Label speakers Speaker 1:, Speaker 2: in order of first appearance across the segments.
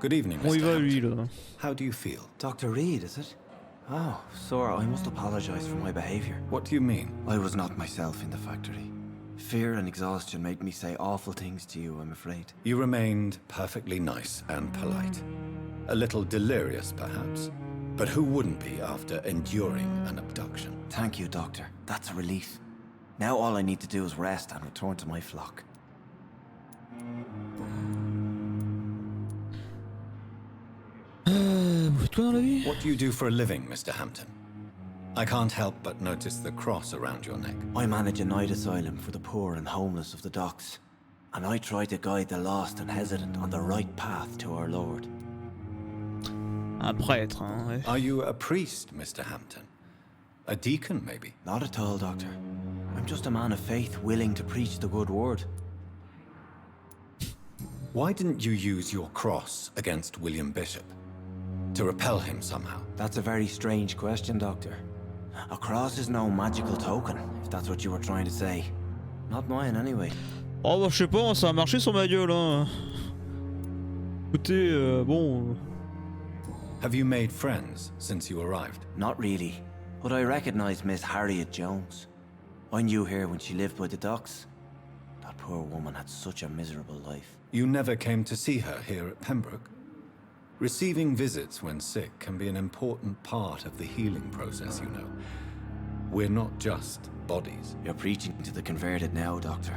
Speaker 1: Good evening,
Speaker 2: Bon, il
Speaker 1: Mr.
Speaker 2: va lui
Speaker 1: Hampton.
Speaker 2: là.
Speaker 1: How do you feel?
Speaker 3: Dr. Reid, is it? Oh, sir, I must apologize for my behavior.
Speaker 1: What do you mean?
Speaker 3: I was not myself in the factory. Fear and exhaustion made me say awful things to you, I'm afraid.
Speaker 1: You remained perfectly nice and polite. A little delirious, perhaps. But who wouldn't be after enduring an abduction?
Speaker 3: Thank you, Doctor. That's a relief. Now all I need to do is rest and return to my flock.
Speaker 2: Vous faites quoi dans la vie?
Speaker 1: What do you do for a living, Mr. Hampton? I can't help but notice the cross around your neck.
Speaker 3: I manage a night asylum for the poor and homeless of the docks, and I try to guide the lost and hesitant on the right path to our Lord.
Speaker 2: Un prêtre, hein, ouais.
Speaker 1: Are you a priest, Mr. Hampton? A deacon, maybe?
Speaker 3: Not at all, Doctor. I'm just a man of faith willing to preach the good word.
Speaker 1: Why didn't you use your cross against William Bishop? To repel him somehow?
Speaker 3: That's a very strange question, Doctor. A cross is no magical token, if that's what you were trying to say. Not mine, anyway.
Speaker 2: Oh bah je sais pas, ça a marché sur ma gueule hein. Écoutez, bon...
Speaker 1: Have you made friends since you arrived?
Speaker 3: Not really, but I recognize Miss Harriet Jones. I knew her when she lived by the docks. That poor woman had such a miserable life.
Speaker 1: You never came to see her here at Pembroke? Receiving visits when sick can be an important part of the healing process, you know. We're not just bodies.
Speaker 3: You're preaching to the converted now, Doctor.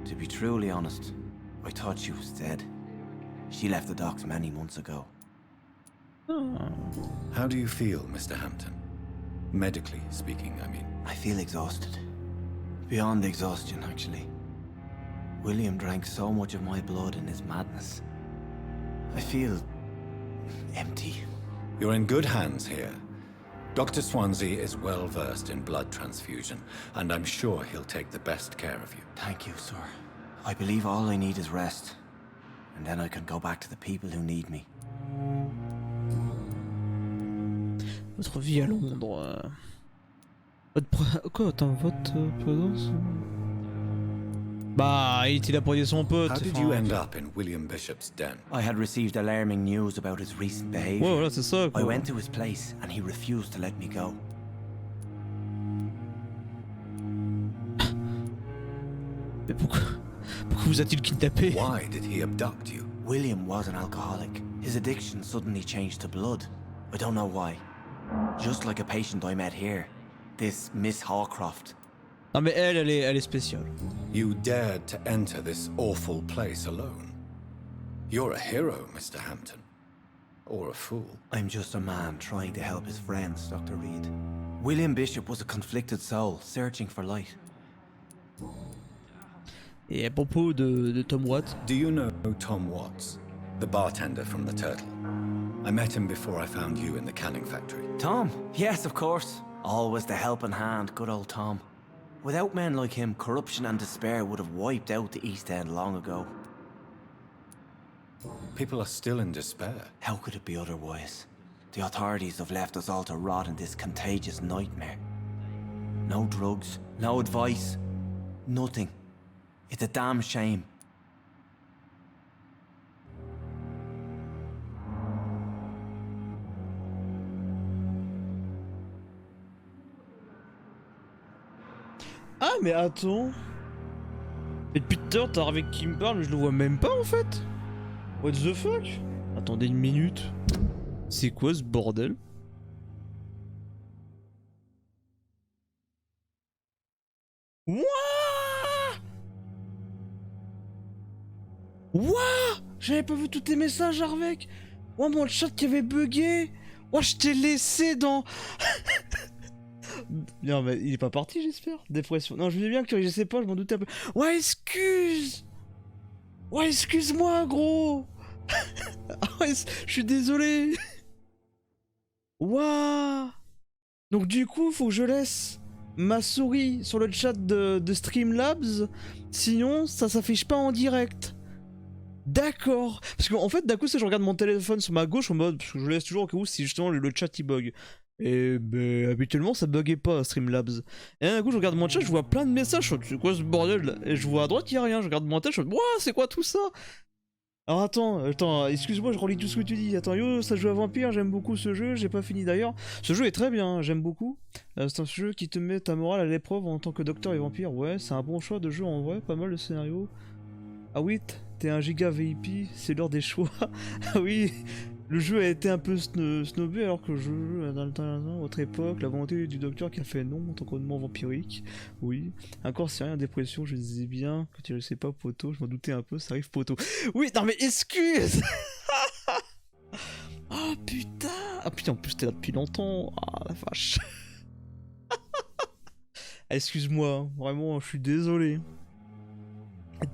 Speaker 3: To be truly honest, I thought she was dead. She left the docks many months ago.
Speaker 1: How do you feel, Mr. Hampton? Medically speaking, I mean.
Speaker 3: I feel exhausted. Beyond exhaustion, actually. William drank so much of my blood in his madness. I feel... empty.
Speaker 1: You're in good hands here. Dr. Swansea is well versed in blood transfusion, and I'm sure he'll take the best care of you.
Speaker 3: Thank you, sir. I believe all I need is rest. And then I can go back to the people who need me.
Speaker 2: Votre vie à Londres... Quoi, attends, votre présence... Bah, il était là pour aider son pote.
Speaker 1: How did you end up in William Bishop's den?
Speaker 3: I had received alarming news about his recent behavior.
Speaker 2: Ouais, voilà, c'est ça, quoi.
Speaker 3: I went to his place and he refused to let me go.
Speaker 2: Mais pourquoi vous a-t-il kidnappé?
Speaker 1: Why did he abduct you?
Speaker 3: William was an alcoholic. His addiction suddenly changed to blood. I don't know why. Just like a patient I met here. This Miss Hawcroft.
Speaker 2: Non mais elle est spéciale.
Speaker 1: You dared to enter this awful place alone. You're a hero, Mr. Hampton. Or a fool.
Speaker 3: I'm just a man trying to help his friends, Dr. Reid. William Bishop was a conflicted soul, searching for light.
Speaker 2: Et à propos de Tom Watt.
Speaker 1: Do you know Tom Watts, the bartender from the Turtle? I met him before I found you in the canning factory.
Speaker 3: Tom? Yes, of course. Always the helping hand, good old Tom. Without men like him, corruption and despair would have wiped out the East End long ago.
Speaker 1: People are still in despair.
Speaker 3: How could it be otherwise? The authorities have left us all to rot in this contagious nightmare. No drugs, no advice, nothing. It's a damn shame.
Speaker 2: Ah mais attends. Mais depuis tout à l'heure, t'as avec qui me parle, mais je le vois même pas en fait. What the fuck? Attendez une minute. C'est quoi ce bordel? Wouah! Wouah! J'avais pas vu tous tes messages, Arvec! Ouah, mon chat qui avait bugué! Ouah, je t'ai laissé dans... Non mais il est pas parti j'espère. Dépression. Non je me dis bien que je sais pas, je m'en doutais un peu. Ouais excuse. Ouais excuse-moi gros. Ouais, je suis désolé. Waouh. Donc du coup faut que je laisse ma souris sur le chat de Streamlabs. Sinon ça s'affiche pas en direct. D'accord. Parce qu'en fait d'un coup je regarde mon téléphone sur ma gauche en mode... Parce que je laisse toujours au cas où si justement le chat il bug. Et ben habituellement ça buguait pas Streamlabs. Et d'un coup je regarde mon chat, je vois plein de messages, je fais c'est quoi ce bordel là? Et je vois à droite il y a rien, je regarde mon chat, je fais ouah c'est quoi tout ça? Alors attends, excuse-moi, je relis tout ce que tu dis. Attends, yo, ça joue à Vampire, j'aime beaucoup ce jeu, j'ai pas fini d'ailleurs. Ce jeu est très bien, j'aime beaucoup. C'est un jeu qui te met ta morale à l'épreuve en tant que docteur et vampire. Ouais, c'est un bon choix de jeu en vrai, pas mal de scénario. Ah oui, t'es un giga VIP, c'est l'heure des choix. Ah oui, le jeu a été un peu snobé alors que le jeu, dans votre époque, la volonté du docteur qui a fait non en tant qu'honnêtement vampirique. Oui, encore c'est rien, dépression, je disais bien que tu le sais pas, poto, je m'en doutais un peu, ça arrive, poto. Oui, non mais excuse. Oh putain. Ah putain, en plus t'es là depuis longtemps. Ah la vache. Excuse-moi, vraiment, je suis désolé.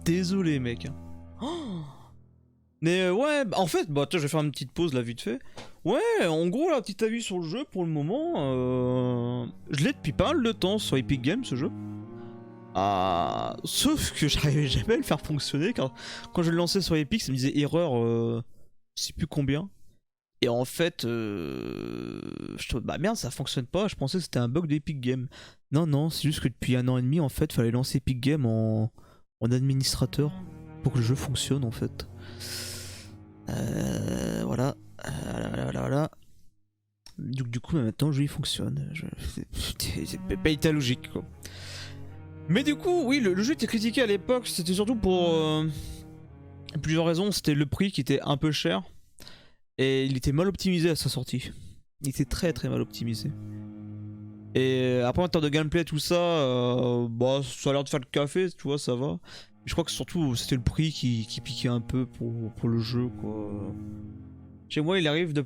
Speaker 2: Désolé mec. Oh. Mais ouais, en fait, bah tiens, je vais faire une petite pause là vite fait. Ouais, en gros, là, petit avis sur le jeu pour le moment. Je l'ai depuis pas mal de temps sur Epic Games ce jeu. Sauf que j'arrivais jamais à le faire fonctionner car quand je le lançais sur Epic, ça me disait erreur, je sais plus combien. Et en fait, bah merde, ça fonctionne pas. Je pensais que c'était un bug d'Epic Games. Non, c'est juste que depuis 1 an et demi, en fait, fallait lancer Epic Games en administrateur pour que le jeu fonctionne en fait. Voilà. Du coup, maintenant, le jeu il fonctionne. C'est pas été logique quoi. Mais du coup, oui, le jeu était critiqué à l'époque. C'était surtout pour plusieurs raisons. C'était le prix qui était un peu cher. Et il était mal optimisé à sa sortie. Il était très très mal optimisé. Et après en termes de gameplay tout ça, bah ça a l'air de faire le café, tu vois, ça va. Je crois que surtout c'était le prix qui piquait un peu pour le jeu quoi. Chez moi il lui arrive de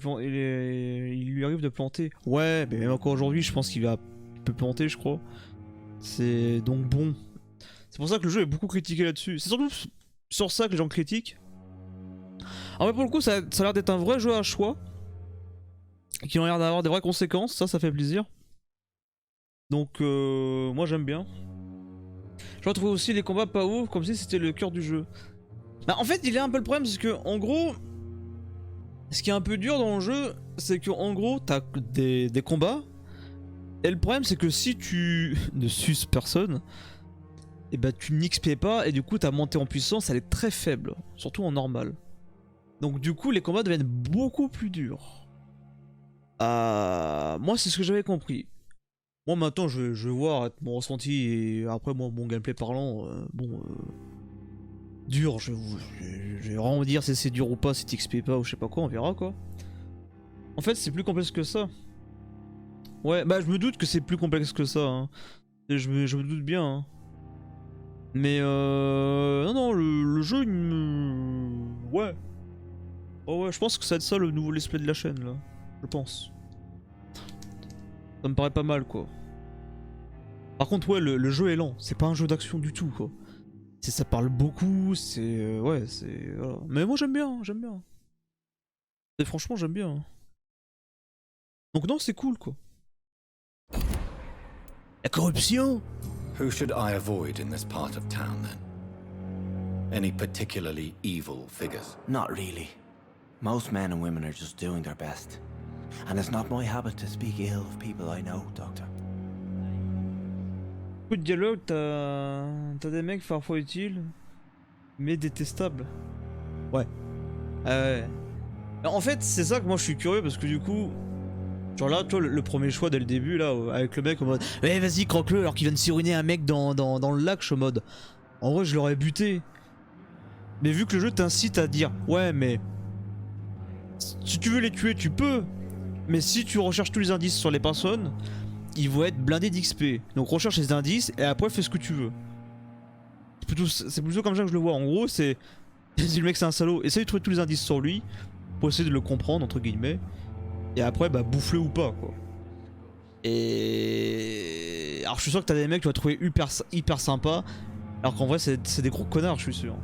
Speaker 2: planter. Ouais, mais même encore aujourd'hui je pense qu'il peut planter je crois. C'est donc bon. C'est pour ça que le jeu est beaucoup critiqué là-dessus. C'est surtout sur ça que les gens critiquent. En fait pour le coup ça a l'air d'être un vrai jeu à choix. Qui ont l'air d'avoir des vraies conséquences, ça fait plaisir. Donc moi j'aime bien. Je retrouve aussi les combats pas ouf, comme si c'était le cœur du jeu. Bah en fait il y a un peu le problème, c'est que en gros, ce qui est un peu dur dans le jeu, c'est que en gros t'as des combats. Et le problème c'est que si tu ne suces personne, et bah tu n'XP pas et du coup ta montée en puissance elle est très faible, surtout en normal. Donc du coup les combats deviennent beaucoup plus durs. Moi c'est ce que j'avais compris. Moi maintenant je vais voir mon ressenti et après moi mon gameplay parlant, dur, je vais vraiment dire si c'est dur ou pas, si t'XP pas ou je sais pas quoi, on verra quoi. En fait c'est plus complexe que ça. Ouais bah je me doute que c'est plus complexe que ça, hein. Je me doute bien. Hein. Mais non le jeu il me... Ouais. Oh ouais je pense que ça va être ça le nouveau let's play de la chaîne là. Je pense. Ça me paraît pas mal quoi. Par contre ouais le jeu est lent, c'est pas un jeu d'action du tout quoi. Ça parle beaucoup, c'est... ouais c'est... Voilà. Mais moi j'aime bien. Et franchement j'aime bien. Donc non c'est cool quoi. La corruption.
Speaker 1: Who should I avoid in this part of town then? Any particularly evil figures?
Speaker 3: Not really. Most men and women are just doing their best. And it's not my habit to speak ill of people I know, Doctor.
Speaker 2: Beaucoup de dialogue, t'as des mecs parfois utiles, mais détestables. Ouais. En fait, c'est ça que moi je suis curieux parce que du coup, genre là, toi, le premier choix dès le début, là, avec le mec en mode ouais, vas-y, croque-le alors qu'il vient de s'uriner un mec dans le lac, je suis en mode. En vrai, je l'aurais buté. Mais vu que le jeu t'incite à dire ouais, mais si tu veux les tuer, tu peux. Mais si tu recherches tous les indices sur les personnes, ils vont être blindés d'XP. Donc recherche les indices et après fais ce que tu veux. C'est plutôt comme ça que je le vois. En gros, c'est si le mec c'est un salaud, essaye de trouver tous les indices sur lui pour essayer de le comprendre entre guillemets. Et après bah bouffe-le ou pas quoi. Et alors je suis sûr que t'as des mecs que tu vas trouver hyper sympa, alors qu'en vrai c'est des gros connards, je suis sûr.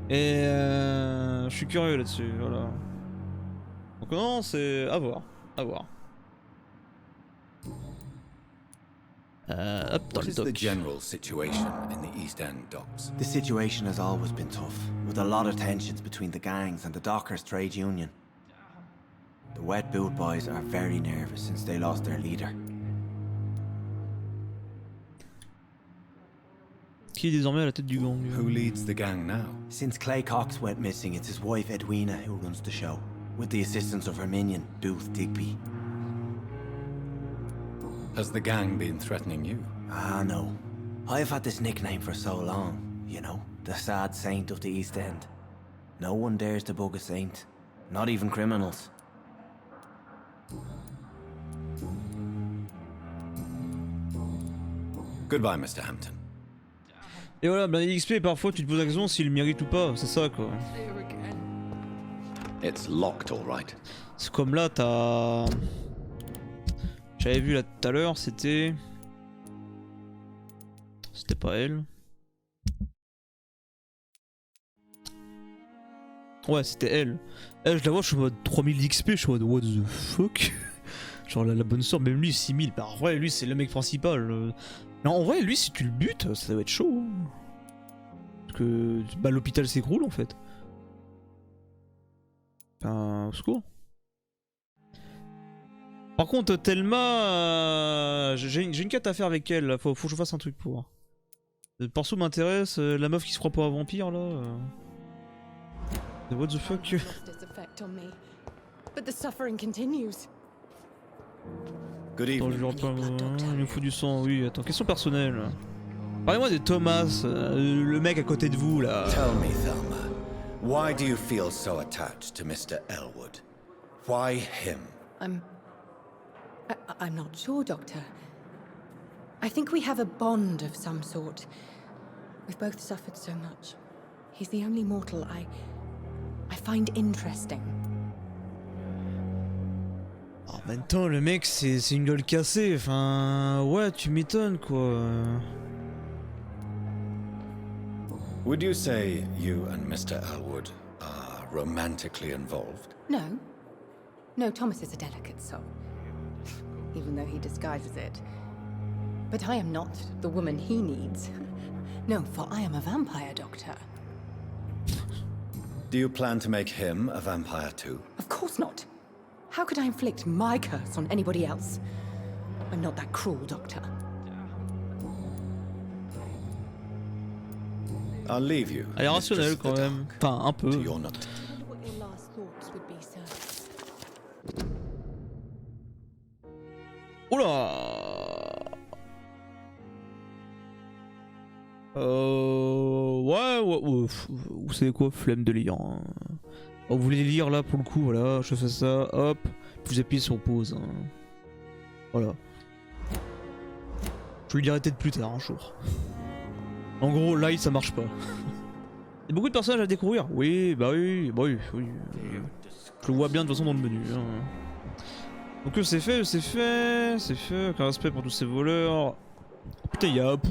Speaker 2: Et je suis curieux là-dessus, voilà. Donc non, c'est à voir. Hop, dans
Speaker 1: What
Speaker 2: le
Speaker 1: is
Speaker 2: doc.
Speaker 1: the general situation in the East End docks?
Speaker 3: The situation has always been tough, with a lot of tensions between the gangs and the Dockers Trade Union. The Wet Boot Boys are very nervous since they lost their leader.
Speaker 2: Ok, qui est désormais à la tête du gang?
Speaker 1: Who leads the gang now?
Speaker 3: Since Clay Cox went missing, it's his wife Edwina who runs the show, with the assistance of her minion, Booth Digby.
Speaker 1: Has the gang been threatening you?
Speaker 3: Ah, no. I've had this nickname for so long, you know, the sad saint of the East End. No one dares to bug a saint, not even criminals.
Speaker 1: Goodbye, Mr. Hampton.
Speaker 2: Et voilà, ben XP, parfois tu te poses la question s'il le mérite ou pas, c'est ça quoi.
Speaker 1: It's locked, all right.
Speaker 2: C'est comme là, t'as... J'avais vu là tout à l'heure, c'était... C'était pas elle. Ouais, c'était elle. Elle, je la vois, je suis en mode 3000 XP, je suis en mode what the fuck. Genre la bonne sœur, même lui 6000. Bah en vrai, lui c'est le mec principal. Non, en vrai, lui si tu le butes, ça doit être chaud. Hein. Parce que bah, l'hôpital s'écroule en fait. Enfin, au secours. Par contre, Thelma, j'ai une quête à faire avec elle, là. Faut que je fasse un truc pour. Le perso m'intéresse, la meuf qui se croit pas un vampire là. What the fuck?
Speaker 1: Good
Speaker 2: Attends, je lui reprends. Il me faut du sang, oui. Attends, question personnelle. Parlez-moi de Thomas, le mec à côté de vous là.
Speaker 1: Tell me, Thelma, why do you feel so attached to Mr. Elwood? Why him?
Speaker 4: I'm not sure, Doctor. I think we have a bond of some sort. We've both suffered so much. He's the only mortal I find interesting.
Speaker 2: En même temps, le mec, c'est une gueule cassée. Enfin, ouais, tu m'étonnes quoi.
Speaker 1: Would you say you and Mr. Elwood are romantically involved?
Speaker 4: No. No, Thomas is a delicate soul. Even though he disguises it. But I am not the woman he needs. No, for I am a vampire, Doctor.
Speaker 1: Do you plan to make him a vampire too?
Speaker 4: Of course not. How could I inflict my curse on anybody else? I'm not that cruel, Doctor.
Speaker 1: I'll leave you.
Speaker 2: Elle est rationnelle quand même. Enfin, un peu.
Speaker 1: To your note.
Speaker 4: What your last thoughts would be, sir?
Speaker 2: Oula. Ouais, vous savez quoi, flemme de lire. Hein. Oh, vous voulez lire là pour le coup, voilà, je fais ça, hop, vous appuyez sur pause. Hein. Voilà. Je le dirai peut-être plus tard un jour. En gros, live ça marche pas. Il y a beaucoup de personnages à découvrir. Oui. Je le vois bien de toute façon dans le menu. Hein. Donc c'est fait. Avec un respect pour tous ces voleurs. Oh, putain, il y a Apu.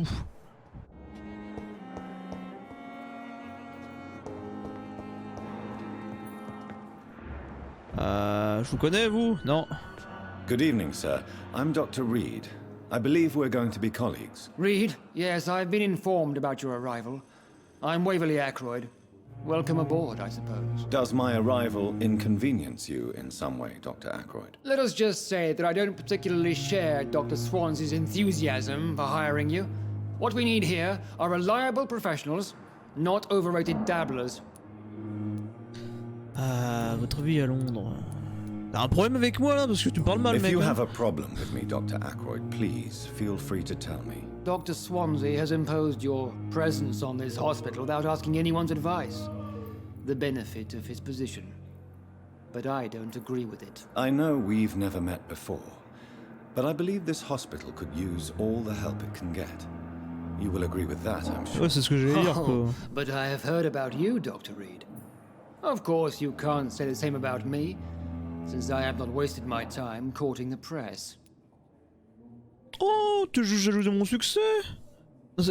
Speaker 2: Je vous connais, vous? Non.
Speaker 1: Good evening, sir. I'm Dr. Reid. I believe we're going to be colleagues.
Speaker 5: Reid, yes, I've been informed about your arrival. I'm Waverly Ackroyd. Welcome aboard, I suppose.
Speaker 1: Does my arrival inconvenience you in some way, Dr. Ackroyd?
Speaker 5: Let us just say that I don't particularly share Dr. Swansea's enthusiasm for hiring you. What we need here are reliable professionals, not overrated dabblers.
Speaker 2: Votre vie à Londres. T'as un problème avec moi là parce que tu parles mal, mec.
Speaker 1: If you have a problem with me, Dr. Ackroyd, please feel free to tell me.
Speaker 5: Dr. Swansea has imposed your presence on this hospital without asking anyone's advice. The benefit of his position. But I don't agree with it.
Speaker 1: I know we've never met before, but I believe this hospital could use all the help it can get. You will agree with that, I'm sure.
Speaker 2: Ouais, c'est ce que j'allais dire quoi.
Speaker 5: But I have heard about you, Dr. Reid. Of course, you can't say the same about me, since I have not wasted my time courting the press.
Speaker 2: Oh, tu es jaloux de mon succès?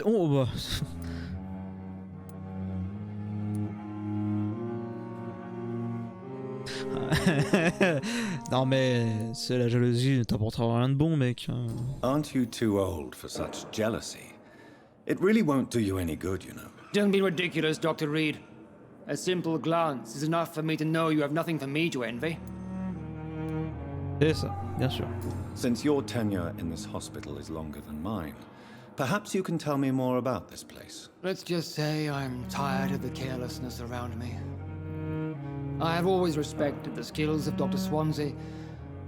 Speaker 2: Oh bah... Non mais, c'est la jalousie, ne t'apportera rien de bon, mec.
Speaker 1: Aren't you too old for such jealousy? It really won't do you any good, you know.
Speaker 5: Don't be ridiculous, Dr. Reid. A simple glance is enough for me to know you have nothing for me to envy.
Speaker 2: C'est ça, bien sûr.
Speaker 1: Since your tenure in this hospital is longer than mine, Perhaps you can tell me more about this place.
Speaker 5: Let's just say I'm tired of the carelessness around me. I have always respected the skills of Dr. Swansea,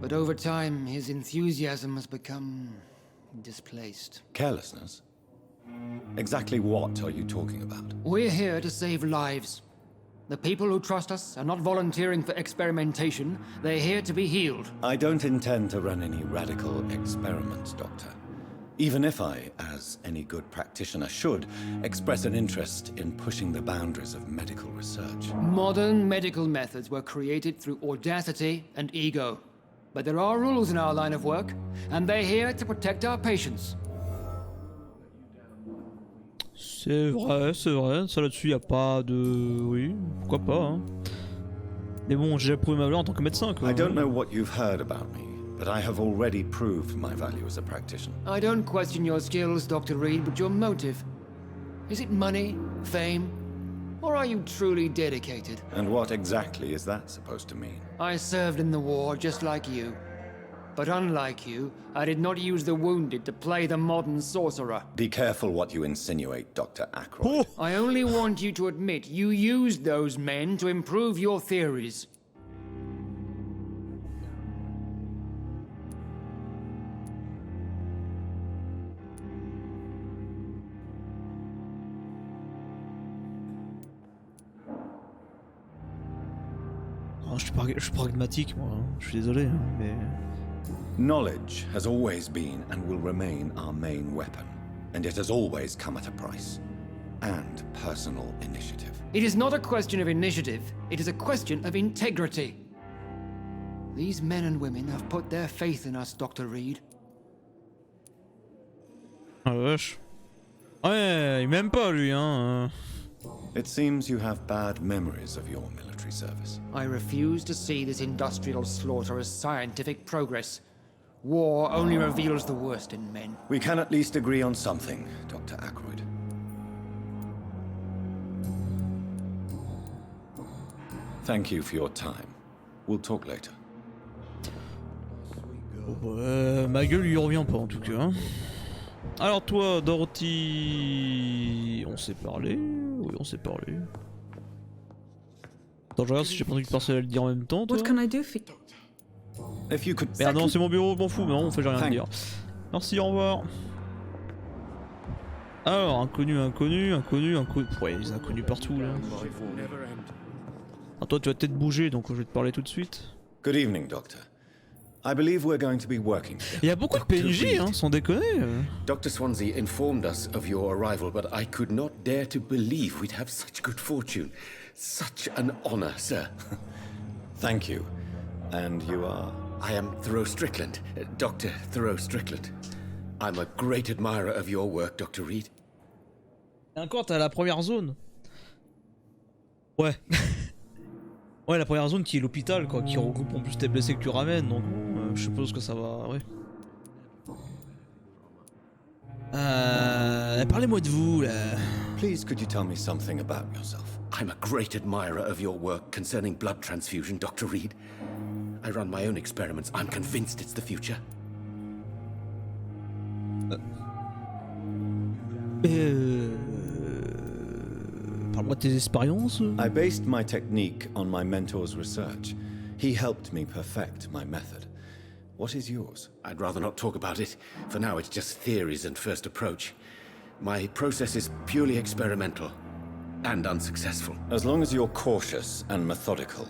Speaker 5: but over time his enthusiasm has become displaced.
Speaker 1: Carelessness? Exactly what are you talking about?
Speaker 5: We're here to save lives. The people who trust us are not volunteering for experimentation, they're here to be healed.
Speaker 1: I don't intend to run any radical experiments, Doctor. Even if I, as any good practitioner should, express an interest in pushing the boundaries of medical research.
Speaker 5: Modern medical methods were created through audacity and ego. But there are rules in our line of work, and they're here to protect our patients.
Speaker 2: C'est vrai, ça là-dessus y a pas de... Oui, pourquoi pas, hein. Mais bon, j'ai prouvé ma valeur en tant que médecin, quoi.
Speaker 1: I don't know what you've heard about me, but I have already proved my value as a practitioner.
Speaker 5: I don't question your skills, Dr. Reid, but your motive. Is it money, fame, or are you truly dedicated?
Speaker 1: And what exactly is that supposed to mean?
Speaker 5: I served in the war just like you. But unlike you, I did not use the wounded to play the modern sorcerer.
Speaker 1: Be careful what you insinuate, Dr. Ackroyd.
Speaker 2: Oh.
Speaker 5: I only want you to admit you used those men to improve your theories.
Speaker 2: Oh, je suis pragmatique, moi, hein. Je suis désolé, hein, mais...
Speaker 1: Knowledge has always been and will remain our main weapon, and it has always come at a price. And personal initiative.
Speaker 5: It is not a question of initiative, it is a question of integrity. These men and women have put their faith in us, Dr. Reid.
Speaker 2: Ah la vache. Ouais, il m'aime pas, lui, hein.
Speaker 1: It seems you have bad memories of your military service.
Speaker 5: I refuse to see this industrial slaughter as scientific progress. War only reveals the worst in men.
Speaker 1: We can at least agree on something, Dr. Ackroyd. Thank you for your time. We'll talk later.
Speaker 2: Ma gueule lui revient pas en tout cas. Alors toi, Dorothy... On s'est parlé? Oui, on s'est parlé. Attends, je regarde si j'ai pas envie de passer à le dire en même temps, toi.
Speaker 6: What can I do for you?
Speaker 1: If you could...
Speaker 2: Merde, non, c'est mon bureau, je m'en fous, mais non, on fait j'ai rien à dire. Merci, au revoir. Alors, inconnu. Ouais, les inconnus partout là. Ah, toi, tu vas peut-être bouger, donc je vais te parler tout de suite.
Speaker 1: Good evening, Doctor. I believe we're going to be working together.
Speaker 2: Il y a beaucoup de PNJ, hein, sans déconner.
Speaker 7: Dr. Swansea informed us of your arrival, but I could not dare to believe we'd have such good fortune. Such an honor, sir.
Speaker 1: Thank you. And you are...
Speaker 7: I am Thoreau Strickland, Dr. Thoreau Strickland. I'm a great admirer of your work, Dr. Reid.
Speaker 2: Encore, t'as la première zone. Ouais. Ouais, la première zone qui est l'hôpital, quoi, qui regroupe en plus tes blessés que tu ramènes, donc je suppose que ça va, ouais. Parlez-moi de vous, là.
Speaker 1: Please, could you tell me something about yourself?
Speaker 7: I'm a great admirer of your work concerning blood transfusion, Dr. Reid. I run my own experiments. I'm convinced it's the future.
Speaker 2: Parle-moi de tes expériences.
Speaker 1: I based my technique on my mentor's research. He helped me perfect my method. What is yours?
Speaker 7: I'd rather not talk about it. For now, it's just theories and first approach. My process is purely experimental and unsuccessful.
Speaker 1: As long as you're cautious and methodical,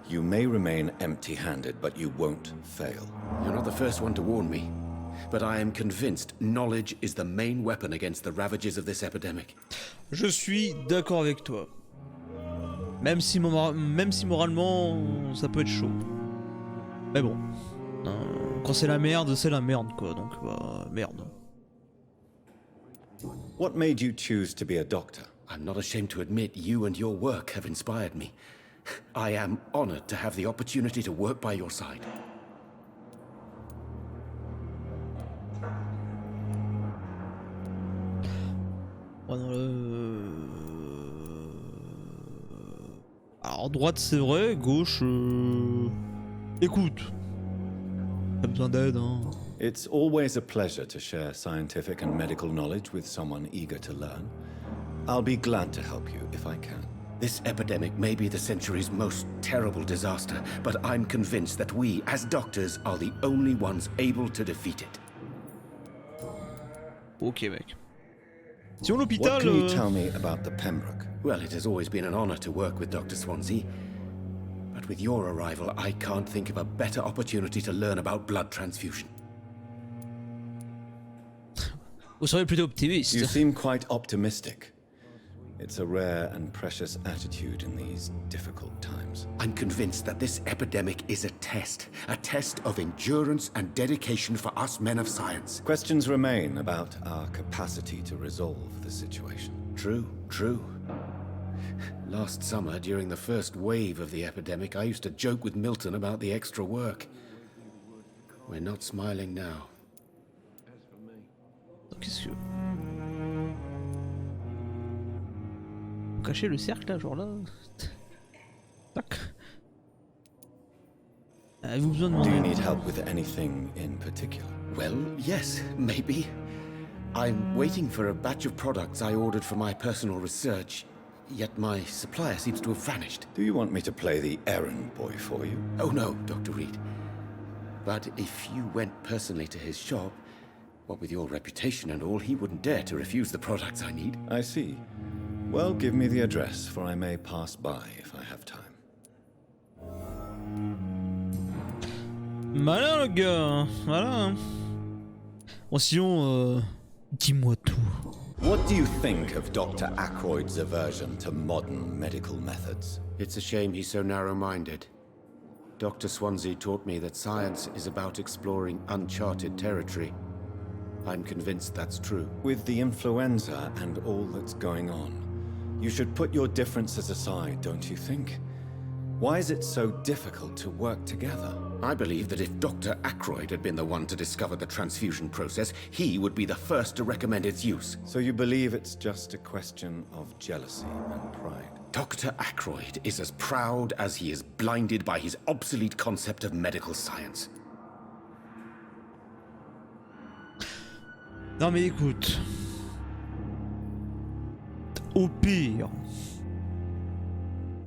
Speaker 1: you may remain empty-handed, but you won't fail.
Speaker 7: You're not the first one to warn me, but I am convinced knowledge is the main weapon against the ravages of this epidemic.
Speaker 2: Je suis d'accord avec toi. Même si moralement, ça peut être chaud. Mais bon. Quand c'est la merde, quoi. Donc, merde.
Speaker 1: What made you choose to be a doctor?
Speaker 7: I'm not ashamed to admit you and your work have inspired me. I am honored to have the opportunity to work by your side.
Speaker 2: Alors droite c'est vrai, gauche... Écoute, pas besoin d'aide hein.
Speaker 1: It's always a pleasure to share scientific and medical knowledge with someone eager to learn. I'll be glad to help you if I can.
Speaker 7: This epidemic may be the century's most terrible disaster, but I'm convinced that we, as doctors, are the only ones able to defeat it.
Speaker 2: Ok, mec. Si on
Speaker 1: What
Speaker 2: l'hôpital.
Speaker 1: can you tell me about the Pembroke?
Speaker 7: Well, it has always been an honor to work with Dr. Swansea. But with your arrival, I can't think of a better opportunity to learn about blood transfusion.
Speaker 2: Vous serez plutôt optimiste.
Speaker 1: You seem quite optimistic. It's a rare and precious attitude in these difficult times.
Speaker 7: I'm convinced that this epidemic is a test of endurance and dedication for us men of science.
Speaker 1: Questions remain about our capacity to resolve the situation.
Speaker 7: True. Last summer, during the first wave of the epidemic, I used to joke with Milton about the extra work. We're not smiling now.
Speaker 2: Qu'est-ce que... Cacher le cercle là, genre là. Tac. Avez-vous besoin de
Speaker 1: Do you
Speaker 2: mon
Speaker 1: need help with anything in particular?
Speaker 7: Well, yes, maybe. I'm waiting for a batch of products I ordered for my personal research, yet my supplier seems to have vanished.
Speaker 1: Do you want me to play the errand boy for you?
Speaker 7: Oh no, Dr. Reid. But if you went personally to his shop, what with your reputation and all, he wouldn't dare to refuse the products I need.
Speaker 1: I see. Well, give me the address, for I may pass by if I have time.
Speaker 2: Malin le gars, malin. Bon sinon, dis-moi tout.
Speaker 1: What do you think of Dr. Ackroyd's aversion to modern medical methods?
Speaker 7: It's a shame he's so narrow-minded. Dr. Swansea taught me that science is about exploring uncharted territory. I'm convinced that's true.
Speaker 1: With the influenza and all that's going on, you should put your differences aside, don't you think? Why is it so difficult to work together?
Speaker 7: I believe that if Dr. Ackroyd had been the one to discover the transfusion process, he would be the first to recommend its use.
Speaker 1: So you believe it's just a question of jealousy and pride?
Speaker 7: Dr. Ackroyd is as proud as he is blinded by his obsolete concept of medical science.
Speaker 2: Non mais écoute. Au pire,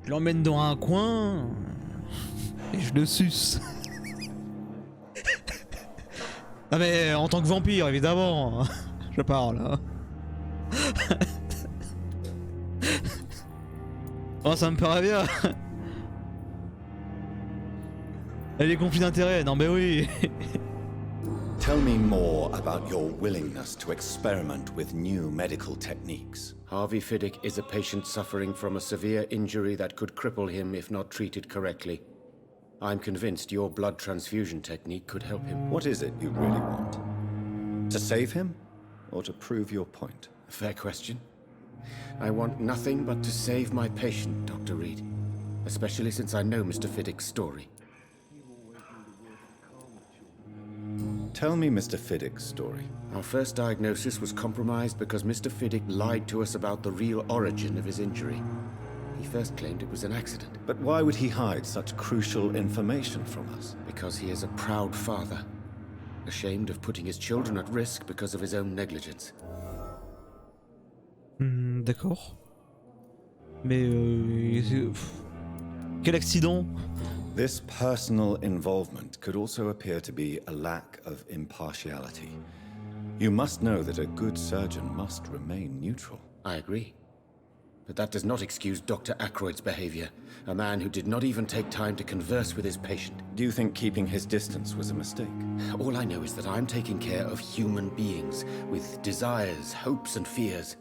Speaker 2: je l'emmène dans un coin et je le suce. Ah mais en tant que vampire évidemment, je parle. Hein. Oh ça me paraît bien. Et les conflits d'intérêts, non mais oui.
Speaker 1: Tell me more about your willingness to experiment with new medical techniques.
Speaker 7: Harvey Fiddick is a patient suffering from a severe injury that could cripple him if not treated correctly. I'm convinced your blood transfusion technique could help him.
Speaker 1: What is it you really want? To save him, or to prove your point?
Speaker 7: Fair question. I want nothing but to save my patient, Dr. Reid. Especially since I know Mr. Fiddick's story.
Speaker 1: Tell me Mr. Fiddick's story.
Speaker 7: Our first diagnosis was compromised because Mr. Fiddick lied to us about the real origin of his injury. He first claimed it was an accident.
Speaker 1: But why would he hide such crucial information from us?
Speaker 7: Because he is a proud father, ashamed of putting his children at risk because of his own negligence.
Speaker 2: D'accord. Mais quel accident?
Speaker 1: This personal involvement could also appear to be a lack of impartiality. You must know that a good surgeon must remain neutral.
Speaker 7: I agree. But that does not excuse Dr. Ackroyd's behavior, a man who did not even take time to converse with his patient.
Speaker 1: Do you think keeping his distance was a mistake?
Speaker 7: All I know is that I'm taking care of human beings with desires, hopes, and fears.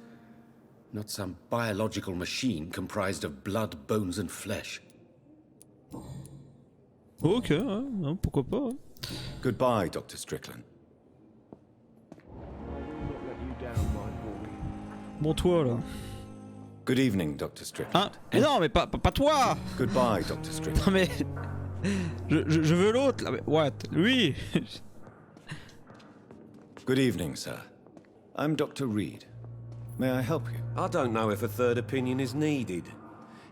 Speaker 7: Not some biological machine comprised of blood, bones, and flesh.
Speaker 2: Ok, hein, pourquoi pas. Hein.
Speaker 1: Goodbye, Dr. Strickland.
Speaker 2: Bon toi là.
Speaker 1: Good evening, Dr. Strickland.
Speaker 2: Hein? Mais non, mais pas toi.
Speaker 1: Goodbye, Dr. Strickland.
Speaker 2: Non mais je veux l'autre là. Mais what? Lui.
Speaker 1: Good evening, sir. I'm Dr. Reid. May I help you?
Speaker 6: I don't know if a third opinion is needed.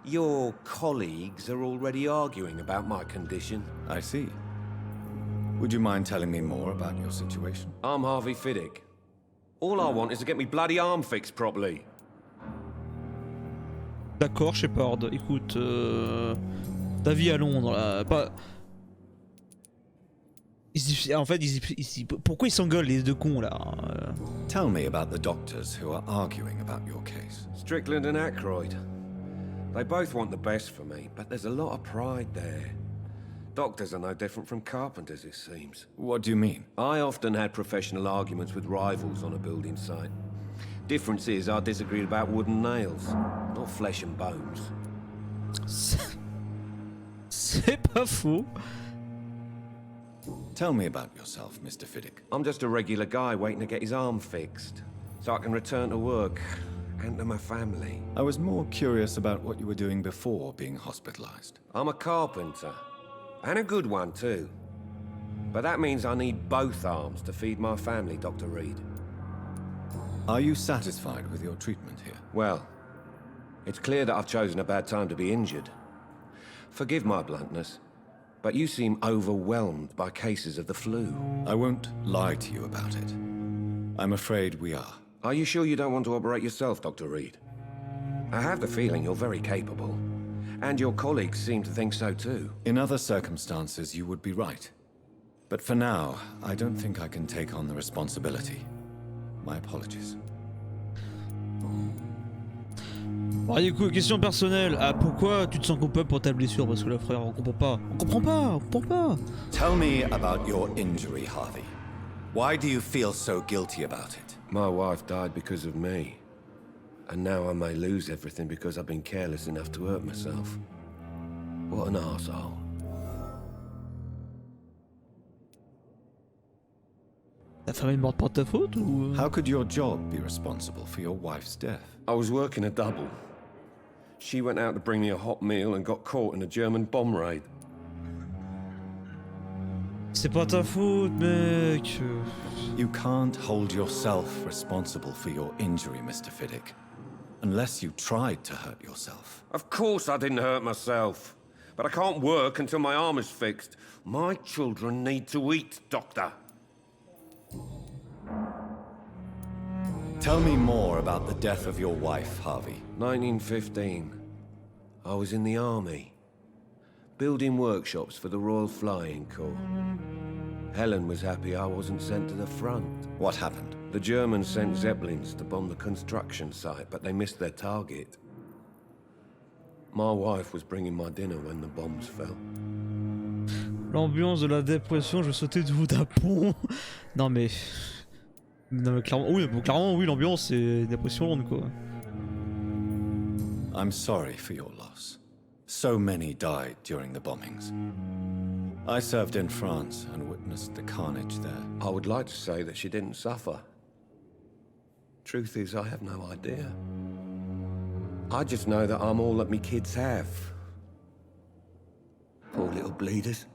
Speaker 6: Your colleagues are already arguing about my condition.
Speaker 1: I see. Would you mind telling me more about your situation?
Speaker 6: I'm Harvey Fiddick. All I want is to get me bloody arm fixed properly.
Speaker 2: D'accord, Shepard. Écoute, ta vie à Londres, là, pas... En fait, pourquoi ils s'engueulent les deux cons là?
Speaker 1: Tell me about the doctors who are arguing about your case.
Speaker 6: Strickland and Aykroyd. They both want the best for me, but there's a lot of pride there. Doctors are no different from carpenters, it seems.
Speaker 1: What do you mean?
Speaker 6: I often had professional arguments with rivals on a building site. Difference is, I disagreed about wooden nails, not flesh and bones.
Speaker 2: C'est pas faux.
Speaker 1: Tell me about yourself, Mr. Fiddick.
Speaker 6: I'm just a regular guy waiting to get his arm fixed, so I can return to work and to my family.
Speaker 1: I was more curious about what you were doing before being hospitalized.
Speaker 6: I'm a carpenter, and a good one too. But that means I need both arms to feed my family, Dr. Reid.
Speaker 1: Are you satisfied with your treatment here?
Speaker 6: Well, it's clear that I've chosen a bad time to be injured. Forgive my bluntness, but you seem overwhelmed by cases of the flu.
Speaker 1: I won't lie to you about it. I'm afraid we are.
Speaker 6: Are you sure you don't want to operate yourself, Dr. Reid? I have the feeling you're very capable, and your colleagues seem to think so too.
Speaker 1: In other circumstances, you would be right. But for now, I don't think I can take on the responsibility. My apologies.
Speaker 2: Bon, du coup, question personnelle. Ah, pourquoi tu te sens coupable pour ta blessure? Parce que là, frère, on comprend pas. On comprend pas, on comprend pas.
Speaker 1: Tell me about your injury, Harvey. Why do you feel so guilty about it?
Speaker 6: My wife died because of me. And now I may lose everything because I've been careless enough to hurt myself. What an arsehole.
Speaker 2: Ta femme est morte par ta faute ou...
Speaker 1: How could your job be responsible for your wife's death?
Speaker 6: I was working a double. She went out to bring me a hot meal and got caught in a German bomb raid.
Speaker 2: C'est pas ta faute, mec.
Speaker 1: You can't hold yourself responsible for your injury, Mr. Fiddick. Unless you tried to hurt yourself.
Speaker 6: Of course I didn't hurt myself. But I can't work until my arm is fixed. My children need to eat, Doctor.
Speaker 1: Tell me more about the death of your wife, Harvey.
Speaker 6: 1915. I was in the army, building workshops for the Royal Flying Corps. Helen was happy I wasn't sent to the front.
Speaker 1: What happened?
Speaker 6: The Germans sent Zeppelins to bomb the construction site, but they missed their target. My wife was bringing my dinner when the bombs fell.
Speaker 2: L'ambiance de la dépression, je sautais de bout d'un pont. Non mais clairement, oui, bon, clairement, oui, l'ambiance c'est dépression longue quoi.
Speaker 1: I'm sorry for your loss. So many died during the bombings. I served in France and witnessed the carnage there.
Speaker 6: I would like to say that she didn't suffer. Truth is, I have no idea. I just know that I'm all that me kids have. Poor little bleeders.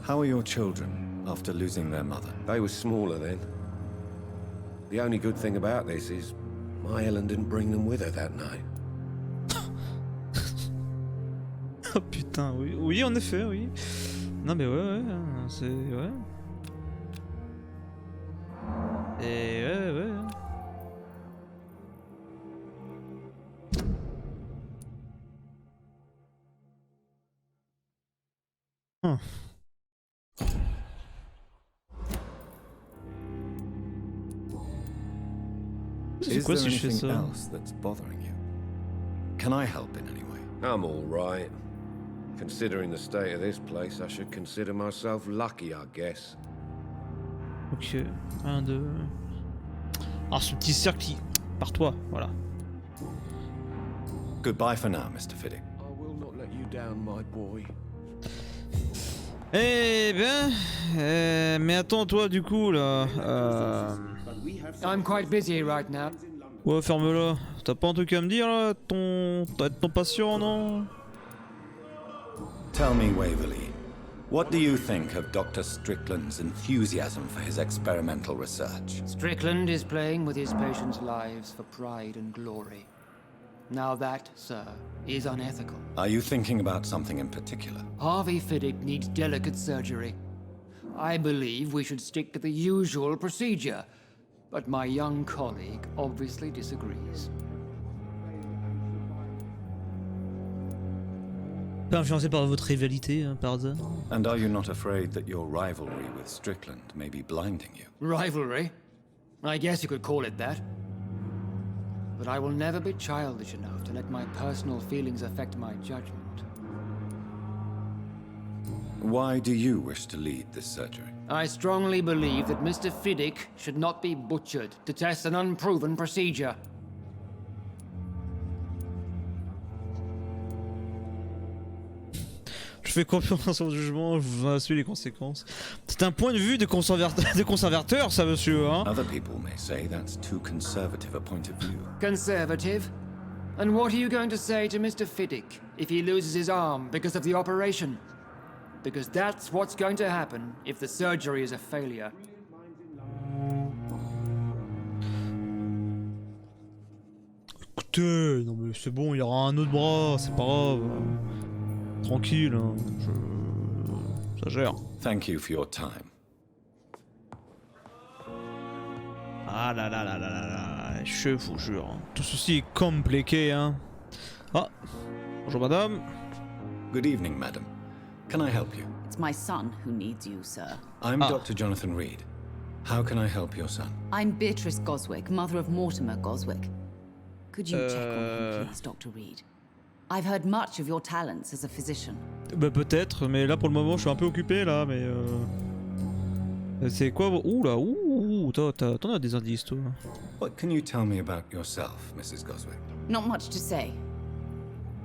Speaker 1: How are your children after losing their mother?
Speaker 6: They were smaller then. The only good thing about this is my Helen didn't bring them with her that night.
Speaker 2: Oh putain, oui, oui, en effet, oui. Non mais ouais, c'est ouais. Et ouais. Huh.
Speaker 1: Is there anything else that's bothering you? Can I help in any way?
Speaker 6: I'm all right. Considering the state of this place, I should consider myself lucky, I guess.
Speaker 2: Ok, 1, 2... Alors ce petit cercle qui... par toi, voilà.
Speaker 1: Goodbye for now, Mr. Fiddick.
Speaker 6: I will not let you down, my boy.
Speaker 2: Eh bien... mais attends toi du coup là...
Speaker 5: I'm quite busy right now.
Speaker 2: Ouais, ferme-la. T'as pas un truc à me dire là? Ton patient, non?
Speaker 1: Tell me, Waverley, what do you think of Dr. Strickland's enthusiasm for his experimental research?
Speaker 5: Strickland is playing with his patients' lives for pride and glory. Now that, sir, is unethical.
Speaker 1: Are you thinking about something in particular?
Speaker 5: Harvey Fiddick needs delicate surgery. I believe we should stick to the usual procedure, but my young colleague obviously disagrees.
Speaker 2: Pas influencé par votre rivalité, hein, par hasard.
Speaker 1: And are you not afraid that your rivalry with Strickland may be blinding you?
Speaker 5: Rivalry? I guess you could call it that. But I will never be childish enough to let my personal feelings affect my judgment.
Speaker 1: Why do you wish to lead this surgery?
Speaker 5: I strongly believe that Mr. Fiddick should not be butchered to test an unproven procedure.
Speaker 2: Je fais confiance au jugement, je vous en assume les conséquences. C'est un point de vue de conservateur, ça, monsieur, hein.
Speaker 1: Other people may say that's too conservative a point of view.
Speaker 5: Conservative? And what are you going to say to Mr. Fiddick if he loses his arm because of the operation? Because that's what's going to happen if the surgery is a failure.
Speaker 2: Écoutez, non mais c'est bon, il y aura un autre bras, c'est pas grave. Tranquille, hein, ça gère.
Speaker 1: Thank you for your time.
Speaker 2: Ah là là là là là là, je vous jure. Tout ceci est compliqué, hein. Ah, bonjour madame.
Speaker 1: Good evening, madam. Can I help you?
Speaker 8: It's my son who needs you, sir.
Speaker 1: I'm Dr. Jonathan Reid. How can I help your son?
Speaker 8: I'm Beatrice Goswick, mother of Mortimer Goswick. Could you check on him, please, Dr. Reid? I've heard much of your talents as a physician.
Speaker 2: Bah peut-être, mais là pour le moment je suis un peu occupé là, mais c'est quoi? Ouh là, ouh, t'en as des indices toi.
Speaker 1: What can you tell me about yourself, Mrs. Goswick?
Speaker 8: Not much to say.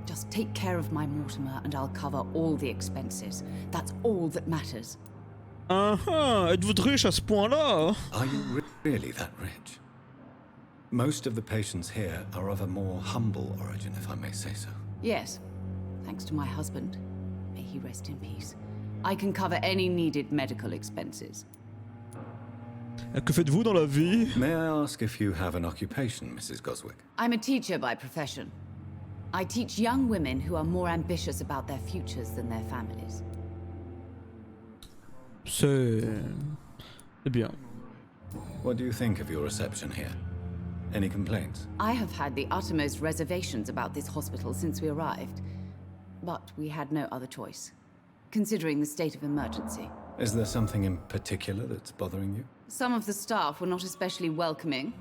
Speaker 8: Just take care of my Mortimer and I'll cover all the expenses. That's all that matters.
Speaker 2: Êtes-vous riche à ce point-là?
Speaker 1: Are you really that rich? Most of the patients here are of a more humble origin, if I may say so.
Speaker 8: Yes, thanks to my husband. May he rest in peace. I can cover any needed medical expenses.
Speaker 2: Que faites-vous dans la vie?
Speaker 1: May I ask if you have an occupation, Mrs. Goswick?
Speaker 8: I'm a teacher by profession. I teach young women who are more ambitious about their futures than their families.
Speaker 2: C'est bien.
Speaker 1: What do you think of your reception here? Any complaints?
Speaker 8: I have had the uttermost reservations about this hospital since we arrived. But we had no other choice, considering the state of emergency.
Speaker 1: Is there something in particular that's bothering you?
Speaker 8: Some of the staff were not especially welcoming.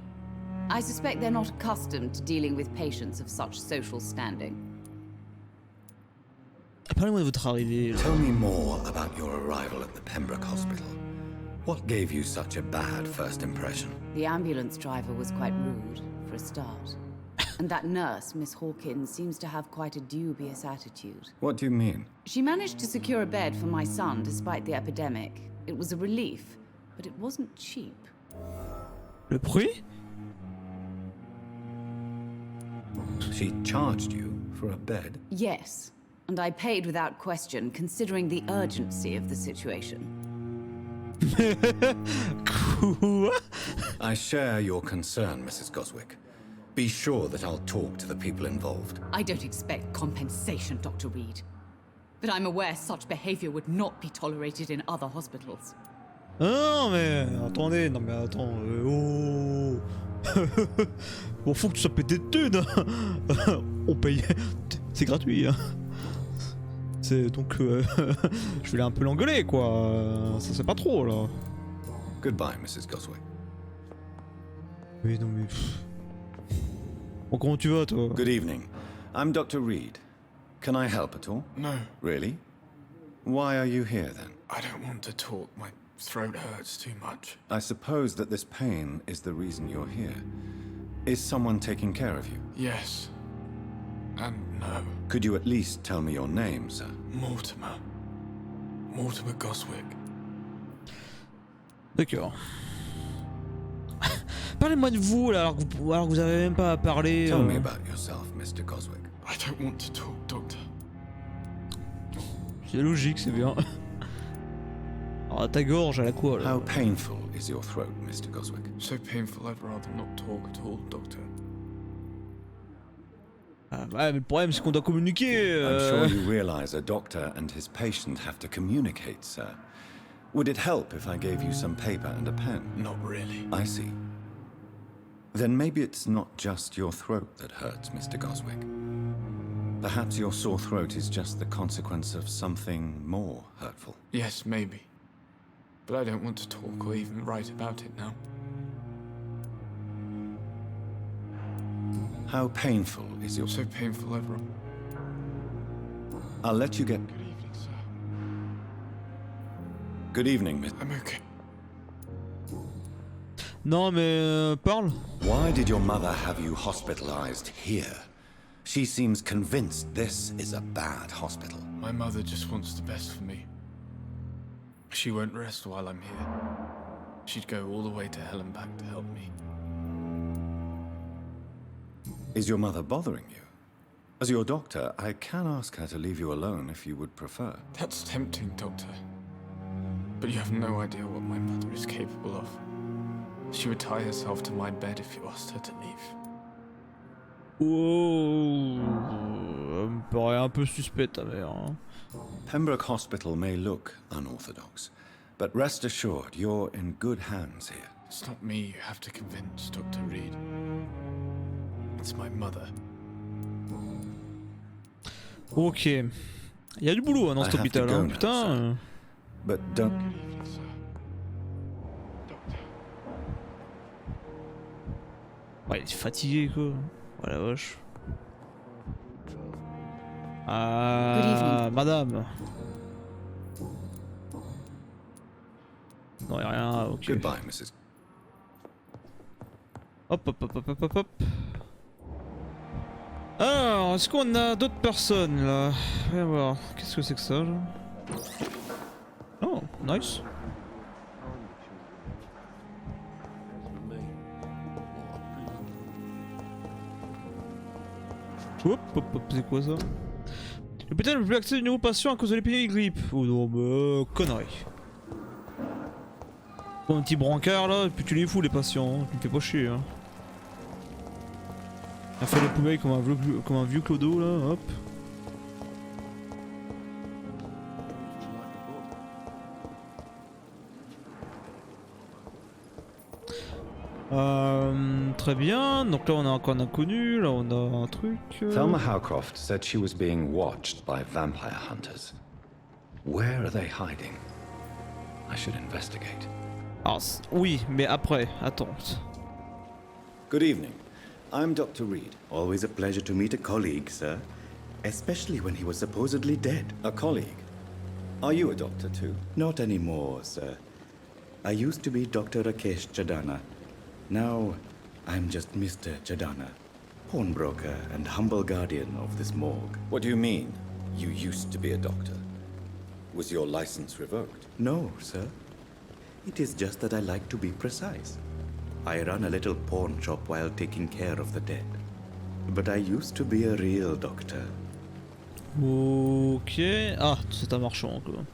Speaker 8: I suspect they're not accustomed to dealing with patients of such social standing.
Speaker 2: Parlez-moi de votre arrivée.
Speaker 1: Tell me more about your arrival at the Pembroke Hospital. What gave you such a bad first impression?
Speaker 8: The ambulance driver was quite rude, for a start. And that nurse, Miss Hawkins, seems to have quite a dubious attitude.
Speaker 1: What do you mean?
Speaker 8: She managed to secure a bed for my son despite the epidemic. It was a relief, but it wasn't cheap.
Speaker 2: Le prix?
Speaker 1: She charged you for a bed?
Speaker 8: Yes, and I paid without question, considering the urgency of the situation.
Speaker 2: Quoi?
Speaker 1: I share your concern, Mrs. Goswick. Be sure that I'll talk to the people involved.
Speaker 8: I don't expect compensation, Dr. Reid. But I'm aware such behavior would not be tolerated in other hospitals.
Speaker 2: Non mais attendez, non mais attends, oh. Bon, faut que tu sois pété de thunes. On paye, c'est gratuit. Hein. C'est donc, je vais un peu l'engueuler quoi. Ça c'est pas trop là.
Speaker 1: Goodbye, Mrs. Goswick.
Speaker 2: Oui non mais. Bon, comment tu vas toi?
Speaker 1: Good evening. I'm Dr. Reid. Can I help at all?
Speaker 9: No,
Speaker 1: Really? Why are you here then?
Speaker 9: I don't want to talk. My throat hurts too much.
Speaker 1: I suppose that this pain is the reason you're here. Is someone taking care of you?
Speaker 9: Yes. And no.
Speaker 1: Could you at least tell me your name, sir?
Speaker 9: Mortimer. Mortimer Goswick.
Speaker 2: D'accord. Parlez-moi de vous là, alors que vous avez même pas à parler.
Speaker 1: Tell me about yourself, Mr. Goswick.
Speaker 9: I don't want to talk, Doctor.
Speaker 2: C'est logique, c'est bien. Alors à ta gorge, à la quoi là?
Speaker 1: How painful is your throat, Mr. Goswick?
Speaker 9: So painful I'd rather not talk at all, Doctor.
Speaker 2: Ah, ouais, mais le problème c'est qu'on doit communiquer.
Speaker 1: I'm sure you realize a doctor and his patient have to communicate, sir. Would it help if I gave you some paper and a pen?
Speaker 9: Not really.
Speaker 1: I see. Then maybe it's not just your throat that hurts, Mr. Goswick. Perhaps your sore throat is just the consequence of something more hurtful.
Speaker 9: Yes, maybe. But I don't want to talk or even write about it now.
Speaker 1: How painful is your...
Speaker 9: So painful, everyone.
Speaker 1: I'll let you get...
Speaker 9: Good evening, sir.
Speaker 1: Good evening, Miss...
Speaker 9: I'm okay.
Speaker 2: Non mais parle.
Speaker 1: Why did your mother have you hospitalized here? She seems convinced this is a bad hospital.
Speaker 9: My mother just wants the best for me. She won't rest while I'm here. She'd go all the way to hell and back to help me.
Speaker 1: Is your mother bothering you? As your doctor, I can ask her to leave you alone if you would prefer.
Speaker 9: That's tempting, Doctor. But you have no idea what my mother is capable of. She would tie herself to my bed if you asked her to leave.
Speaker 2: Oh, elle me paraît un peu suspect ta mère. Hein.
Speaker 1: Pembroke Hospital may look unorthodox, but rest assured you're in good hands here.
Speaker 9: It's not me you have to convince, Dr. Reid. It's my mother.
Speaker 2: Ok. Il y a du boulot hein, dans cet hôpital, hein. Putain.
Speaker 1: But don't...
Speaker 9: Good evening, sir. Doctor.
Speaker 2: Ouais, il est fatigué quoi. Oh la vache. Ah, madame. Non, y'a rien, ok.
Speaker 1: Goodbye, Mrs.
Speaker 2: Hop, hop, hop, hop, hop, hop, hop. Alors, est-ce qu'on a d'autres personnes là? Viens voir. Qu'est-ce que c'est que ça là? Oh, nice. Hop, hop, hop, c'est quoi ça? L'hôpital ne peut plus accéder de nouveaux patients à cause de l'épidémie de grippe. Oh non, mais connerie. Prends un petit brancard là, et puis tu les fous les patients, hein. Tu me fais pas chier. Hein. On a fait les poubelles comme un vieux clodo là, hop. Très bien, donc là on a encore un inconnu, là on a un truc.
Speaker 1: Thelma Howcroft said she was being watched by vampire hunters. Where are they hiding? I should investigate.
Speaker 2: Alors, oui, mais après, attends.
Speaker 1: Good evening. I'm Dr. Reid.
Speaker 10: Always a pleasure to meet a colleague, sir. Especially when he was supposedly dead.
Speaker 1: A colleague. Are you a doctor too?
Speaker 10: Not anymore, sir. I used to be Dr. Rakesh Chadana. Now, I'm just Mr. Chadana, pawnbroker and humble guardian of this morgue.
Speaker 1: What do you mean, you used to be a doctor? Was your license revoked?
Speaker 10: No, sir. It is just that I like to be precise. I run a little pawn shop while taking care of the dead. But I used to be a real doctor.
Speaker 2: Ok. Ah, c'est un marchand quoi.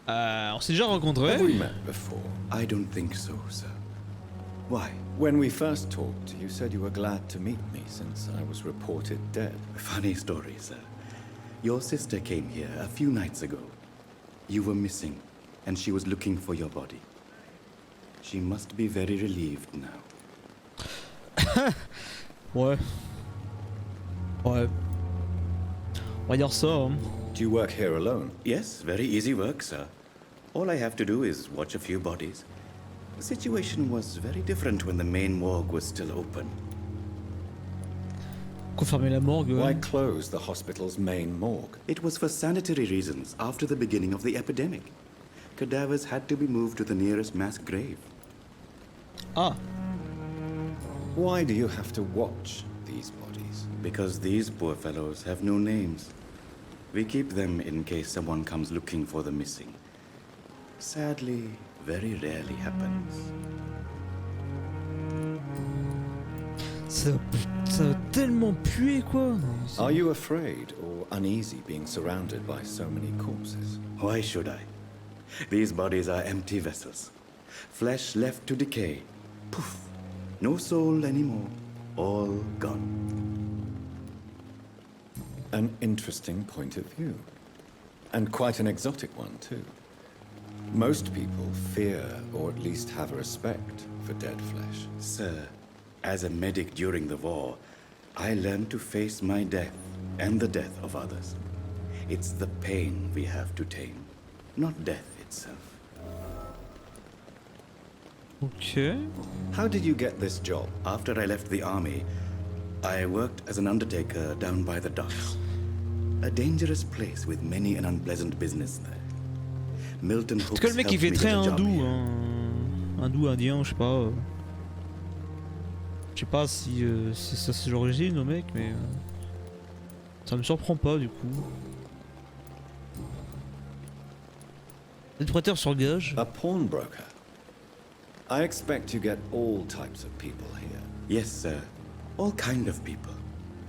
Speaker 2: On s'est déjà rencontrés.
Speaker 1: Have we met before?
Speaker 10: I don't think so, sir. Why?
Speaker 1: When we first talked, you said you were glad to meet me since I was reported dead.
Speaker 10: Funny story, sir. Your sister came here a few nights ago. You were missing, and she was looking for your body. She must be very relieved now.
Speaker 2: Ouais. Ouais. On va dire ça, hein.
Speaker 1: Do you work here alone?
Speaker 10: Yes, very easy work, sir. All I have to do is watch a few bodies. The situation was very different when the main morgue was still open.
Speaker 2: Confirmer la morgue.
Speaker 1: Why close the hospital's main morgue?
Speaker 10: It was for sanitary reasons after the beginning of the epidemic. Cadavers had to be moved to the nearest mass grave.
Speaker 2: Ah.
Speaker 1: Why do you have to watch these bodies?
Speaker 10: Because these poor fellows have no names. We keep them in case someone comes looking for the missing. Sadly, very rarely happens.
Speaker 2: Ça va tellement puer quoi.
Speaker 1: Are you afraid or uneasy being surrounded by so many corpses?
Speaker 10: Why should I? These bodies are empty vessels. Flesh left to decay. Poof. No soul anymore. all gone.
Speaker 1: An interesting point of view. And quite an exotic one, too. Most people fear, or at least have respect, for dead flesh.
Speaker 10: Sir, as a medic during the war, I learned to face my death and the death of others. It's the pain we have to tame, not death itself.
Speaker 2: Ok.
Speaker 1: How did you get this job?
Speaker 10: After I left the army, I worked as an undertaker down by the docks. A dangerous place with many an unpleasant business there. Milton
Speaker 2: En tout
Speaker 10: Hooks
Speaker 2: cas, le mec il
Speaker 10: helped
Speaker 2: fait
Speaker 10: me
Speaker 2: très
Speaker 10: get a job
Speaker 2: hindou,
Speaker 10: here.
Speaker 2: hein. Hindou, indien, je sais pas. Je sais pas si c'est ça c'est l'origine au mec, mais ça me surprend pas du coup. Prédateur sur gage.
Speaker 1: A pawnbroker. I expect you get all types of people here.
Speaker 10: Yes, sir. All kind of people.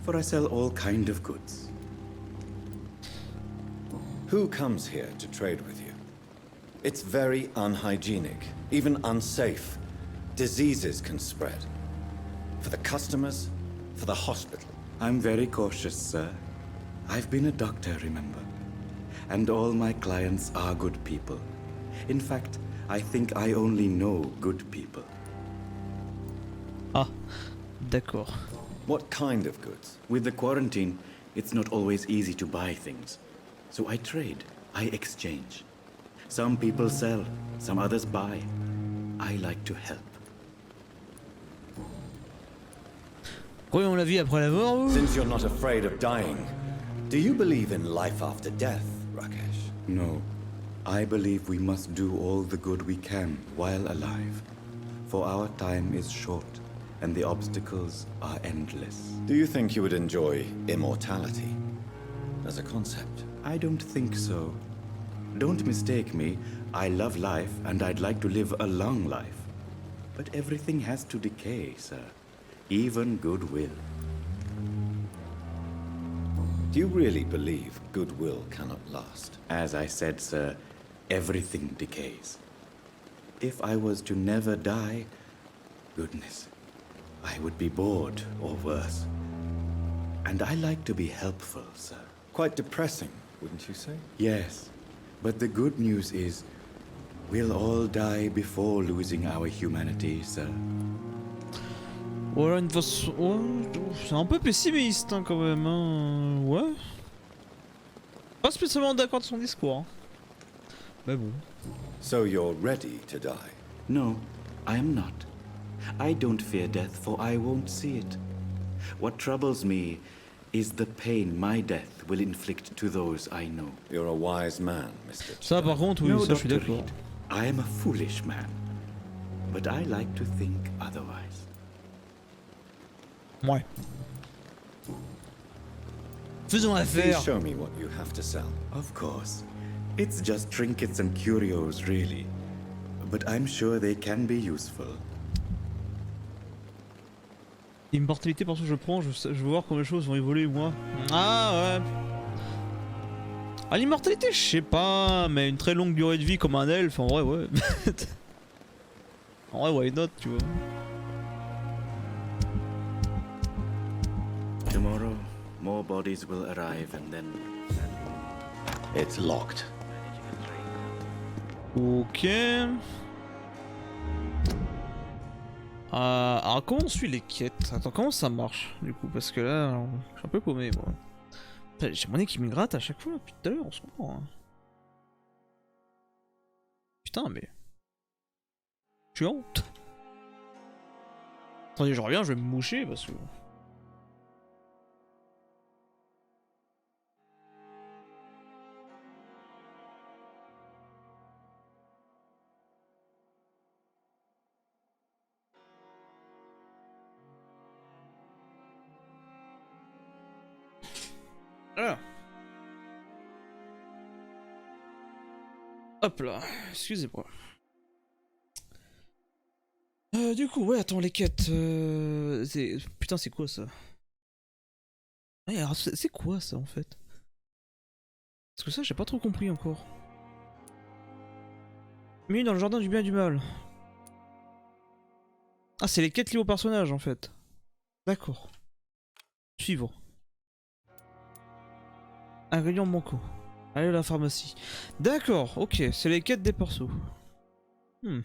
Speaker 10: For I sell all kind of goods.
Speaker 1: Who comes here to trade with you? It's very unhygienic, even unsafe. Diseases can spread. For the customers, for the hospital.
Speaker 10: I'm very cautious, sir. I've been a doctor, remember? And all my clients are good people. In fact, I think I only know good people.
Speaker 2: Ah, d'accord.
Speaker 1: What kind of goods?
Speaker 10: With the quarantine, it's not always easy to buy things. So I trade, I exchange. Some people sell, some others buy. I like to help.
Speaker 2: Voyons la vie après la mort.
Speaker 1: Since you're not afraid of dying, do you believe in life after death, Rakesh?
Speaker 10: No. I believe we must do all the good we can while alive. For our time is short, and the obstacles are endless.
Speaker 1: Do you think you would enjoy immortality as a concept?
Speaker 10: I don't think so. Don't mistake me. I love life, and I'd like to live a long life. But everything has to decay, sir. Even goodwill.
Speaker 1: Do you really believe goodwill cannot last?
Speaker 10: As I said, sir, everything decays. If I was to never die, goodness, I would be bored or worse. And I like to be helpful, sir.
Speaker 1: Quite depressing, wouldn't you say?
Speaker 10: Yes, but the good news is, we'll all die before losing our humanity, sir.
Speaker 2: Voilà une façon. Ouais, c'est un peu pessimiste hein, quand même. Hein. Ouais. Pas spécialement d'accord de son discours. Hein. Mais bon.
Speaker 1: So you're ready to die?
Speaker 10: No, I am not. I don't fear death, for I won't see it. What troubles me is the pain my death will inflict to those I know.
Speaker 1: You're a wise man, Mr.
Speaker 2: Ça par contre, oui,
Speaker 10: No,
Speaker 2: ça je suis
Speaker 10: Dr.
Speaker 2: d'accord.
Speaker 10: Reid, I am a foolish man. But I like to think otherwise.
Speaker 2: Ouais. Faisons
Speaker 1: Please
Speaker 2: affaire.
Speaker 1: show me what you have to sell.
Speaker 10: Of course. It's just trinkets and curios, really. But I'm sure they can be useful.
Speaker 2: Immortalité parce que je prends, je veux voir comment les choses vont évoluer moi. Ah ouais. Ah l'immortalité je sais pas, mais une très longue durée de vie comme un elfe, en vrai ouais. En vrai why not tu vois.
Speaker 10: Tomorrow, more bodies will arrive and then...
Speaker 1: It's locked.
Speaker 2: Ok. Alors comment on suit les quêtes? Attends, comment ça marche du coup? Parce que là, je suis un peu paumé moi. J'ai mon nez qui me gratte à chaque fois depuis tout à l'heure, on se comprend. Hein. Putain mais... Je suis honte. Attendez, je reviens, je vais me moucher parce que... Ah. Hop là, excusez-moi. Du coup, ouais, attends, les quêtes. Putain, c'est quoi ça? Ouais, alors, c'est quoi ça en fait? Parce que ça, j'ai pas trop compris encore. Mais dans le jardin du bien et du mal. Ah, c'est les quêtes liées au personnage en fait. D'accord. Suivant. Ingrédients manquants. Allez à la pharmacie. D'accord, ok, c'est les quêtes des persos. Et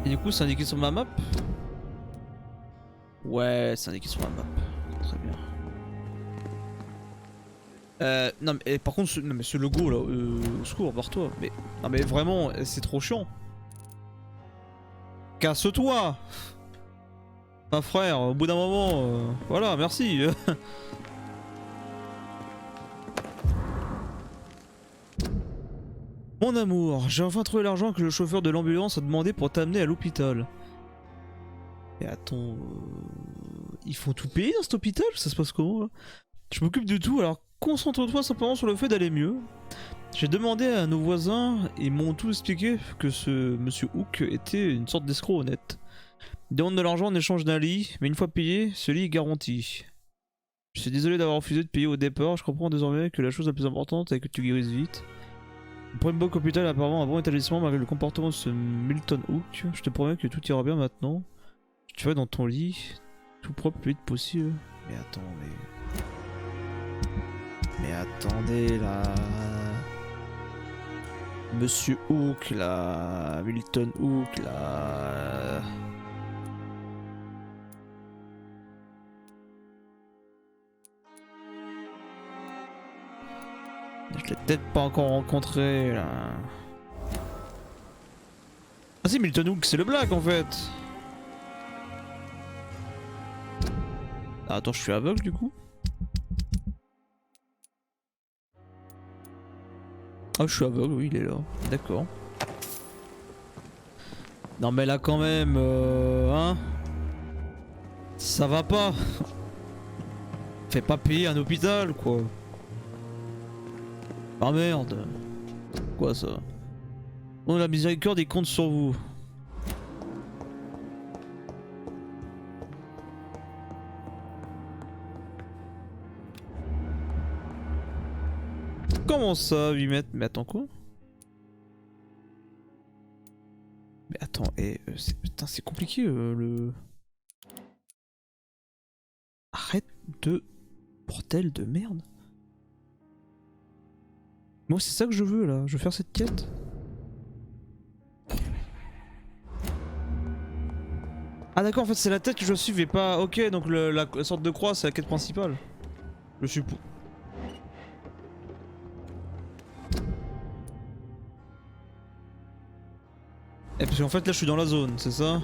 Speaker 2: du coup, c'est indiqué sur ma map? Ouais, c'est indiqué sur ma map. Très bien. Non mais par contre, non, mais ce logo là, au secours, barre-toi. Mais non mais vraiment, c'est trop chiant. Casse-toi. Enfin frère, au bout d'un moment, voilà, merci. Mon amour, j'ai enfin trouvé l'argent que le chauffeur de l'ambulance a demandé pour t'amener à l'hôpital. Mais attends, ils font tout payer dans cet hôpital? Ça se passe comment là? Je m'occupe de tout, alors concentre-toi simplement sur le fait d'aller mieux. J'ai demandé à nos voisins et m'ont tout expliqué que ce monsieur Hook était une sorte d'escroc honnête. Il demande de l'argent en échange d'un lit, mais une fois payé, ce lit est garanti. Je suis désolé d'avoir refusé de payer au départ, je comprends désormais que la chose la plus importante est que tu guérisses vite. Le Springbok Hôpital est apparemment un bon établissement malgré le comportement de ce Milton Hook. Je te promets que tout ira bien maintenant. Tu vas dans ton lit, tout propre le plus vite possible. Mais attends, mais attendez là. Monsieur Hook là. Milton Hook là. Je l'ai peut-être pas encore rencontré là. Ah si, Milton Hook, c'est le black en fait. Ah, attends, je suis aveugle du coup. Ah, je suis aveugle, oui, il est là. D'accord. Non mais là quand même, hein. Ça va pas. Fais pas payer un hôpital quoi. Ah merde. Quoi ça? Oh la miséricorde, il compte sur vous. Comment ça, 8 mètres? Mais attends quoi? Mais attends, putain c'est compliqué le... Arrête de... Bordel de merde. Moi c'est ça que je veux là, je veux faire cette quête. Ah d'accord, en fait c'est la tête que je dois suivre et pas... Ok, donc la sorte de croix c'est la quête principale. Je suppose. Et parce qu'en fait là je suis dans la zone, c'est ça?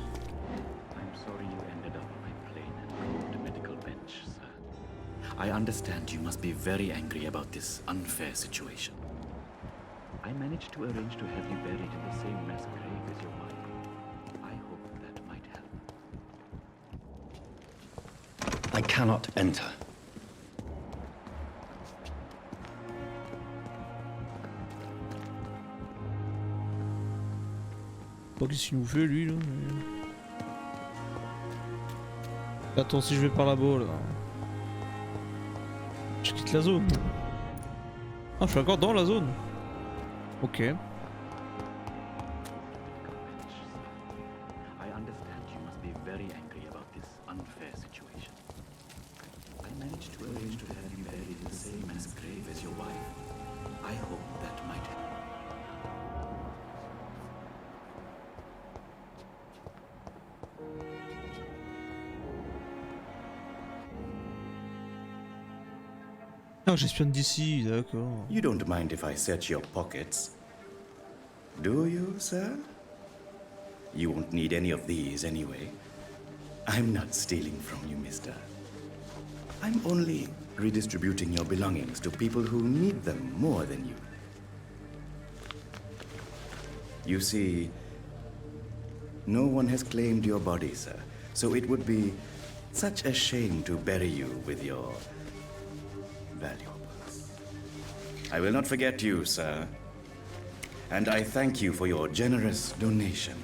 Speaker 10: I understand you must be very angry about this unfair situation. I managed to arrange to have you buried in the same mass grave as your wife. I hope that might help.
Speaker 1: I cannot enter.
Speaker 2: Pas qu'est-ce qu'il nous fait lui là. Attends, si je vais par là-bas là. Je quitte la zone. Ah, je suis encore dans la zone. Ok.
Speaker 10: I understand you must be very angry about this unfair situation. I managed to arrange to have you buried in the same mass grave as your wife. I hope that might help.
Speaker 2: Ah, j'espionne d'ici, d'accord.
Speaker 10: You don't mind if I search your pockets, do you, sir? You won't need any of these anyway. I'm not stealing from you, mister. I'm only redistributing your belongings to people who need them more than you. You see, no one has claimed your body, sir, so it would be such a shame to bury you with your valuables. I will not forget you, sir. And I thank you for your generous donation.